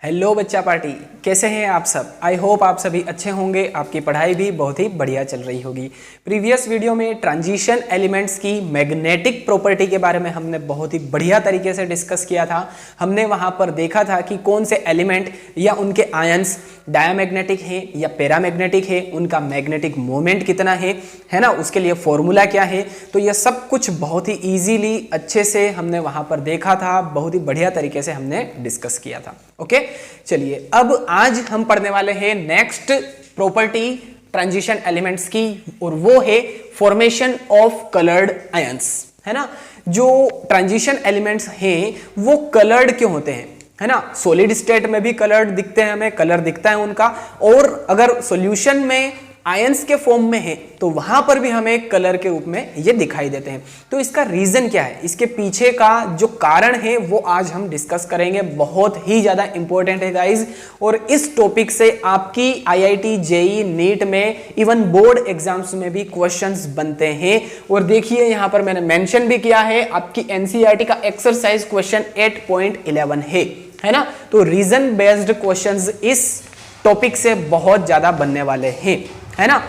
Hello बच्चा party, कैसे हैं आप सब। आई होप आप सभी अच्छे होंगे, आपकी पढ़ाई भी बहुत ही बढ़िया चल रही होगी। प्रीवियस वीडियो में ट्रांजिशन एलिमेंट्स की मैग्नेटिक प्रॉपर्टी के बारे में हमने बहुत ही बढ़िया तरीके से डिस्कस किया था। हमने वहां पर देखा था कि कौन से एलिमेंट या उनके आयंस डायमैग्नेटिक है या पैरामैग्नेटिक है, उनका मैग्नेटिक मोमेंट कितना है ना, उसके लिए फॉर्मूला क्या है। तो यह सब कुछ बहुत ही इजीली अच्छे से हमने वहां पर देखा था, बहुत ही बढ़िया तरीके से हमने डिस्कस किया था। ओके, चलिए अब आज हम पढ़ने वाले हैं नेक्स्ट प्रॉपर्टी ट्रांजिशन एलिमेंट्स की, और वो है फॉर्मेशन ऑफ कलर्ड आयंस, है ना। जो ट्रांजिशन एलिमेंट्स हैं वो कलर्ड क्यों होते हैं, है ना। सॉलिड स्टेट में भी कलर्ड दिखते हैं, हमें कलर दिखता है उनका, और अगर सॉल्यूशन में आयंस के फॉर्म में है तो वहां पर भी हमें कलर के रूप में ये दिखाई देते हैं। तो इसका रीजन क्या है, इसके पीछे का जो कारण है वो आज हम डिस्कस करेंगे। बहुत ही ज्यादा इंपॉर्टेंट है गाइज, और इस टॉपिक से आपकी आईआईटी, जेई, नीट में, इवन बोर्ड एग्जाम्स में भी क्वेश्चंस बनते हैं। और देखिए यहां पर मैंने मेंशन भी किया है, आपकी एनसीईआरटी का एक्सरसाइज क्वेश्चन 8.11 है ना। तो रीजन बेस्ड क्वेश्चंस इस टॉपिक से बहुत ज्यादा बनने वाले हैं, है ना।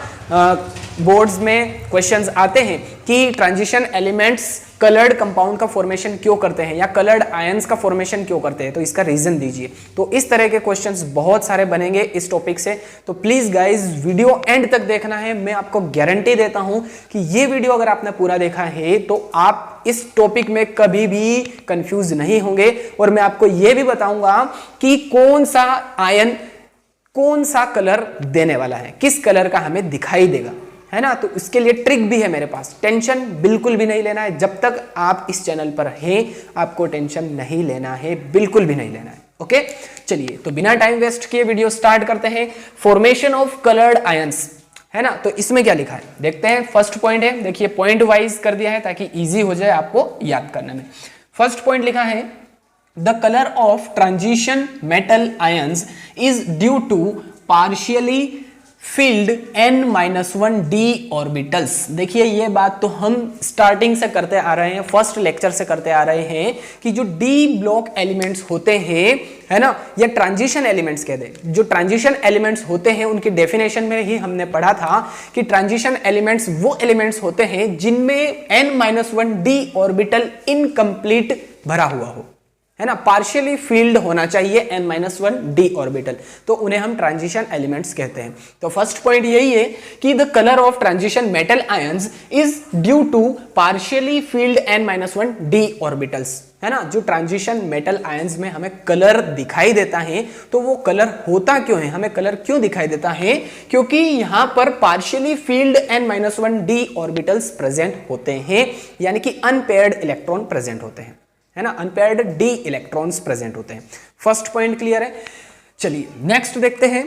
बोर्ड्स में क्वेश्चंस आते हैं कि ट्रांजिशन एलिमेंट्स कलर्ड कंपाउंड का फॉर्मेशन क्यों करते हैं या कलर्ड आयंस का फॉर्मेशन क्यों करते हैं, तो इसका रीजन दीजिए। तो इस तरह के क्वेश्चंस बहुत सारे बनेंगे इस टॉपिक से। तो प्लीज गाइज वीडियो एंड तक देखना है। मैं आपको गारंटी देता हूं कि ये वीडियो अगर आपने पूरा देखा है तो आप इस टॉपिक में कभी भी कंफ्यूज नहीं होंगे। और मैं आपको यह भी बताऊंगा कि कौन सा आयन कौन सा कलर देने वाला है, किस कलर का हमें दिखाई देगा, है ना। तो इसके लिए ट्रिक भी है मेरे पास। टेंशन बिल्कुल भी नहीं लेना है, जब तक आप इस चैनल पर हैं आपको टेंशन नहीं लेना है, बिल्कुल भी नहीं लेना है। ओके, चलिए तो बिना टाइम वेस्ट किए वीडियो स्टार्ट करते हैं। फॉर्मेशन ऑफ कलर्ड आयंस, है ना। तो इसमें क्या लिखा है देखते हैं। फर्स्ट पॉइंट है, देखिए पॉइंट वाइज कर दिया है ताकि ईजी हो जाए आपको याद करने में। फर्स्ट पॉइंट लिखा है, the color of transition metal ions is due to partially filled n-1 d orbitals। देखिए ये बात तो हम स्टार्टिंग से करते आ रहे हैं, फर्स्ट लेक्चर से करते आ रहे हैं कि जो डी ब्लॉक एलिमेंट्स होते हैं, है ना, या ट्रांजिशन एलिमेंट्स कहते हैं। जो ट्रांजिशन एलिमेंट्स होते हैं उनकी डेफिनेशन में ही हमने पढ़ा था कि ट्रांजिशन एलिमेंट्स वो एलिमेंट्स होते हैं जिनमें n-1 d ऑर्बिटल इनकम्प्लीट भरा हुआ हो, है ना, पार्शियली फील्ड होना चाहिए n-1 d ऑर्बिटल, तो उन्हें हम ट्रांजिशन एलिमेंट्स कहते हैं। तो फर्स्ट पॉइंट यही है कि the colour of transition metal ions is due to partially filled n-1 d orbitals, है ना। जो ट्रांजिशन मेटल आयंस में हमें कलर दिखाई देता है तो वो कलर होता क्यों है, हमें कलर क्यों दिखाई देता है, क्योंकि यहां पर partially filled n-1 d orbitals present होते हैं, यानी कि अनपेयर्ड इलेक्ट्रॉन प्रेजेंट होते हैं, है ना, अनपेयर्ड डी इलेक्ट्रॉन्स प्रेजेंट होते हैं। फर्स्ट पॉइंट क्लियर है। चलिए नेक्स्ट देखते हैं।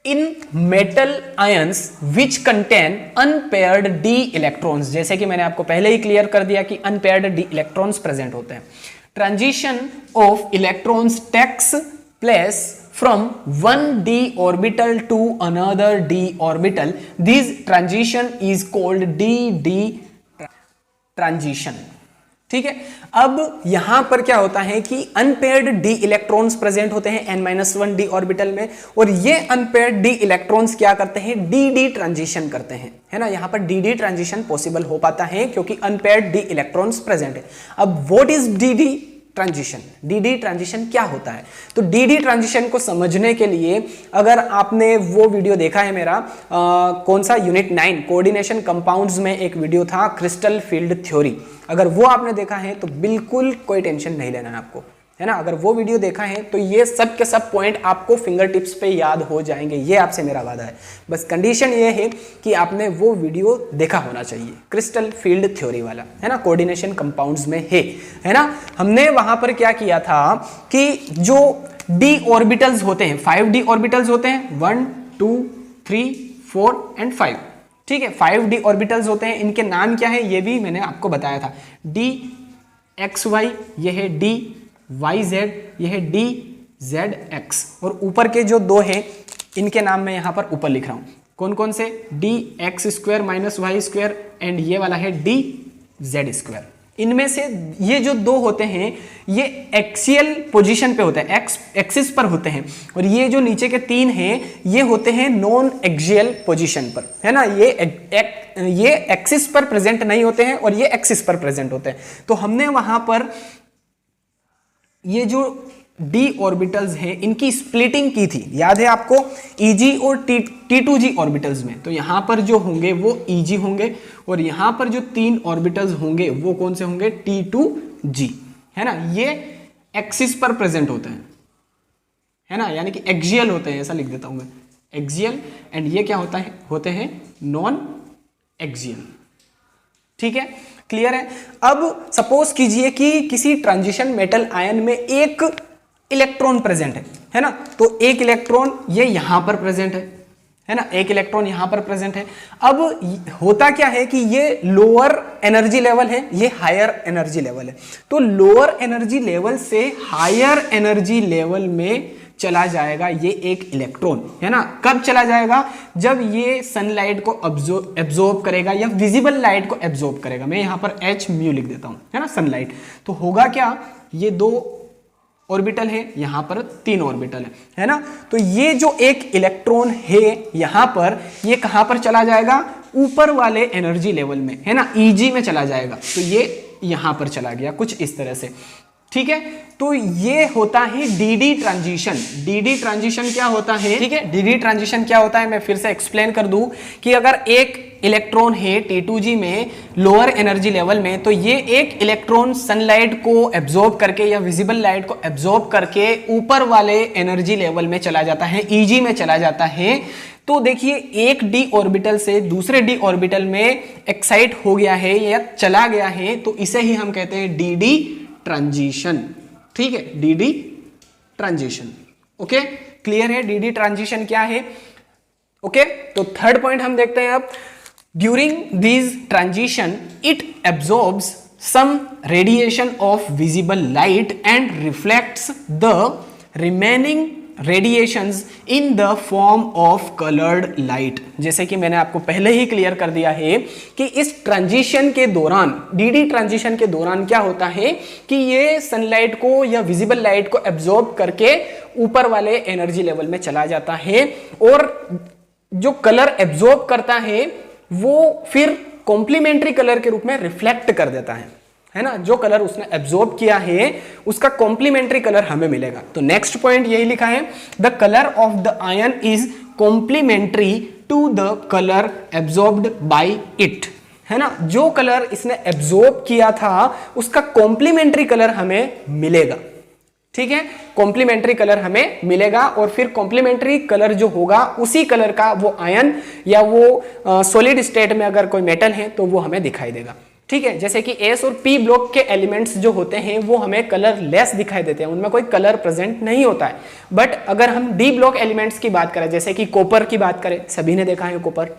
इन metal ions which contain unpaired D electrons, जैसे कि मैंने आपको पहले ही क्लियर कर दिया कि अनपेयर्ड डी इलेक्ट्रॉन्स प्रेजेंट होते हैं। Transition of electrons takes place from one d orbital to another d orbital. This transition is called d-d transition। ठीक है, अब यहां पर क्या होता है कि अनपेयर्ड डी इलेक्ट्रॉन्स प्रेजेंट होते हैं n-1 d ऑर्बिटल में, और ये अनपेयर्ड डी इलेक्ट्रॉन्स क्या करते हैं, डी ट्रांजिशन करते हैं, है ना। यहां पर डी ट्रांजिशन पॉसिबल हो पाता है क्योंकि अनपेयर्ड डी इलेक्ट्रॉन्स प्रेजेंट है। अब what is D transition, D transition क्या होता है, तो डी ट्रांजिशन को समझने के लिए अगर आपने वो वीडियो देखा है मेरा कौन सा यूनिट 9 कोऑर्डिनेशन कंपाउंड्स में एक वीडियो था क्रिस्टल फील्ड थ्योरी, अगर वो आपने देखा है तो बिल्कुल कोई टेंशन नहीं लेना है आपको, है ना। अगर वो वीडियो देखा है तो ये सब के सब पॉइंट आपको फिंगर टिप्स पे याद हो जाएंगे, ये आपसे मेरा वादा है। बस कंडीशन ये है कि आपने वो वीडियो देखा होना चाहिए, क्रिस्टल फील्ड थ्योरी वाला, है ना, कोऑर्डिनेशन कंपाउंड्स में है ना। हमने वहां पर क्या किया था कि जो डी ऑर्बिटल्स होते हैं, 5d ऑर्बिटल्स होते हैं, 1 2 3 4 एंड 5, ठीक है, 5d ऑर्बिटल्स होते हैं। इनके नाम क्या है ये भी मैंने आपको बताया था, डी एक्स वाई, ये है डी वाई जेड, ये है डी जेड एक्स, और ऊपर के जो दो हैं इनके नाम मैं यहां पर ऊपर लिख रहा हूं, कौन कौन से, D X square minus Y square, and ये वाला है डी जेड स्क्वायर, इनमें से ये जो दो होते हैं ये एक्सियल पोजीशन पे होते हैं, एक्सिस पर होते हैं, और ये जो नीचे के तीन हैं ये होते हैं नॉन एक्सियल पोजीशन पर, है ना। ये एक्सिस पर प्रेजेंट नहीं होते हैं और ये एक्सिस पर प्रेजेंट होते हैं। तो हमने वहां पर ये जो डी ऑर्बिटल्स हैं इनकी स्प्लिटिंग की थी, याद है आपको, Eg और T2g ऑर्बिटल्स में। तो यहां पर जो होंगे वो Eg होंगे और यहां पर जो तीन ऑर्बिटल्स होंगे वो कौन से होंगे, T2g, है ना। ये एक्सिस पर प्रेजेंट होते हैं, है ना, यानी कि एक्सियल होते हैं, ऐसा लिख देता हूं मैं, एक्सियल। एंड ये क्या होता है, होते हैं नॉन एक्सियल। ठीक है, क्लियर है। अब सपोज कीजिए कि किसी ट्रांजिशन मेटल आयन में एक इलेक्ट्रॉन प्रेजेंट है ना। तो एक इलेक्ट्रॉन ये यहां पर प्रेजेंट है ना, एक इलेक्ट्रॉन यहां पर प्रेजेंट है। अब होता क्या है कि ये लोअर एनर्जी लेवल है, ये हायर एनर्जी लेवल है। तो लोअर एनर्जी लेवल से हायर एनर्जी लेवल में चला जाएगा ये एक इलेक्ट्रॉन, है ना। कब चला जाएगा, जब ये सनलाइट को एब्जॉर्ब करेगा या विजिबल लाइट को एब्जॉर्ब करेगा। मैं यहां पर h म्यू लिख देता हूं, है ना, सनलाइट। तो होगा क्या, ये दो ऑर्बिटल है, यहां पर तीन ऑर्बिटल है ना। तो ये जो एक इलेक्ट्रॉन है यहां पर, ये कहां पर चला जाएगा, ऊपर वाले एनर्जी लेवल में, है ना, Eg में चला जाएगा। तो ये यहां पर चला गया कुछ इस तरह से। ठीक है, तो ये होता है डीडी ट्रांजिशन। डीडी ट्रांजिशन क्या होता है, ठीक है, डीडी ट्रांजिशन क्या होता है, मैं फिर से एक्सप्लेन कर दूं कि अगर एक इलेक्ट्रॉन है T2g में लोअर एनर्जी लेवल में, तो ये एक इलेक्ट्रॉन सनलाइट को एब्जॉर्ब करके या विजिबल लाइट को एब्जॉर्ब करके ऊपर वाले एनर्जी लेवल में चला जाता है, Eg में चला जाता है। तो देखिए एक d ऑर्बिटल से दूसरे d ऑर्बिटल में एक्साइट हो गया है या चला गया है, तो इसे ही हम कहते हैं dd ट्रांजिशन। ठीक है, dd ट्रांजिशन। ओके, क्लियर है dd ट्रांजिशन क्या है। ओके, तो थर्ड पॉइंट हम देखते हैं अब। During this transition it absorbs some radiation of visible light and reflects the remaining radiations in the form of coloured light. जैसे कि मैंने आपको पहले ही क्लियर कर दिया है कि इस ट्रांजिशन के दौरान, डीडी ट्रांजिशन के दौरान क्या होता है कि ये सनलाइट को या विजिबल लाइट को एब्जॉर्ब करके ऊपर वाले एनर्जी लेवल में चला जाता है, और जो कलर एब्जॉर्ब करता है वो फिर कॉम्प्लीमेंट्री कलर के रूप में रिफ्लेक्ट कर देता है ना। जो कलर उसने एब्जॉर्ब किया है उसका कॉम्प्लीमेंट्री कलर हमें मिलेगा। तो नेक्स्ट पॉइंट यही लिखा है, the colour of the ion is complementary to the colour absorbed by it, है ना। जो कलर इसने एब्जॉर्ब किया था उसका कॉम्प्लीमेंट्री कलर हमें मिलेगा। ठीक है, कॉम्प्लीमेंट्री कलर हमें मिलेगा, और फिर कॉम्प्लीमेंट्री कलर जो होगा उसी कलर का वो आयन या वो सॉलिड स्टेट में अगर कोई मेटल है तो वो हमें दिखाई देगा। ठीक है, जैसे कि एस और पी ब्लॉक के एलिमेंट्स जो होते हैं वो हमें कलर लेस दिखाई देते हैं, उनमें कोई कलर प्रेजेंट नहीं होता है। बट अगर हम डी ब्लॉक एलिमेंट्स की बात करें, जैसे कि कॉपर की बात करें, सभी ने देखा है कॉपर,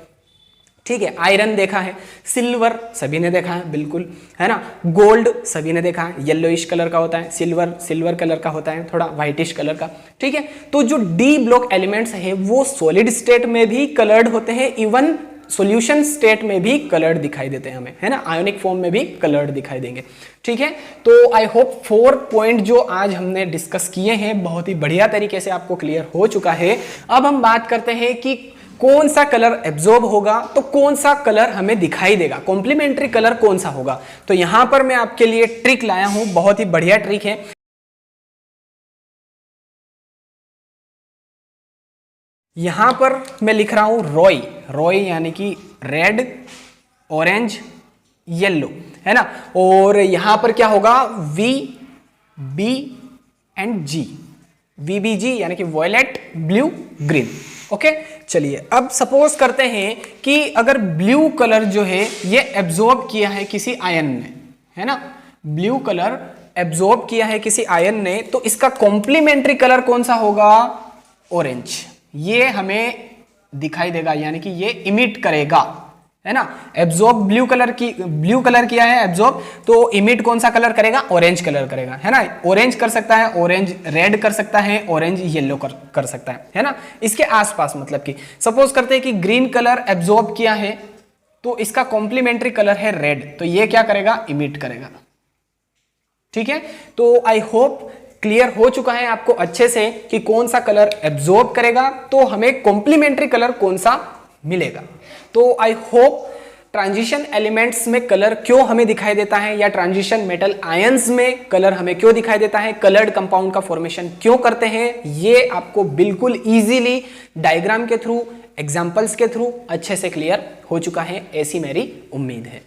ठीक है, आयरन देखा है, सिल्वर सभी ने देखा है, बिल्कुल, है ना, गोल्ड सभी ने देखा है, येलोइश कलर का होता है, सिल्वर कलर का होता है, थोड़ा व्हाइटिश कलर का। ठीक है, तो जो डी ब्लॉक एलिमेंट्स हैं वो सॉलिड स्टेट में भी कलर्ड होते हैं, इवन सॉल्यूशन स्टेट में भी कलर्ड दिखाई देते हैं हमें, है ना, आयोनिक फॉर्म में भी कलर्ड दिखाई देंगे। ठीक है, तो आई होप 4 पॉइंट जो आज हमने डिस्कस किए हैं बहुत ही बढ़िया तरीके से आपको क्लियर हो चुका है। अब हम बात करते हैं कि कौन सा कलर एब्जॉर्ब होगा तो कौन सा कलर हमें दिखाई देगा, कॉम्प्लीमेंट्री कलर कौन सा होगा। तो यहां पर मैं आपके लिए ट्रिक लाया हूं, बहुत ही बढ़िया ट्रिक है। यहां पर मैं लिख रहा हूं रॉय यानी कि रेड, ऑरेंज, येलो, है ना, और यहां पर क्या होगा V, B and G, VBG यानी कि वॉयलेट, ब्लू, ग्रीन। ओके, चलिए अब सपोज करते हैं कि अगर ब्लू कलर जो है ये एब्जॉर्ब किया है किसी आयन ने, है ना, ब्लू कलर एब्जॉर्ब किया है किसी आयन ने, तो इसका कॉम्प्लीमेंट्री कलर कौन सा होगा, ऑरेंज। ये हमें दिखाई देगा, यानी कि ये इमिट करेगा, है ना। एब्जॉर्ब ब्लू कलर किया है एब्जॉर्ब, तो इमिट कौन सा कलर करेगा, ऑरेंज कलर करेगा, है ना। ऑरेंज कर सकता है, ऑरेंज रेड कर सकता है, ऑरेंज येलो कर सकता है ना। इसके आसपास मतलब कि सपोज करते हैं कि ग्रीन कलर एब्जॉर्ब किया है तो इसका कॉम्प्लीमेंट्री कलर है रेड, तो ये क्या करेगा, इमिट करेगा, ठीक है, तो आई होप क्लियर हो चुका है आपको अच्छे से कि कौन सा कलर एब्जॉर्ब करेगा, तो हमें कॉम्प्लीमेंट्री कलर कौन सा मिलेगा। तो आई होप ट्रांजिशन एलिमेंट्स में कलर क्यों हमें दिखाई देता है, या ट्रांजिशन मेटल आयंस में कलर हमें क्यों दिखाई देता है, कलर्ड कंपाउंड का फॉर्मेशन क्यों करते हैं, ये आपको बिल्कुल इजीली डायग्राम के थ्रू, एग्जांपल्स के थ्रू अच्छे से क्लियर हो चुका है, ऐसी मेरी उम्मीद है।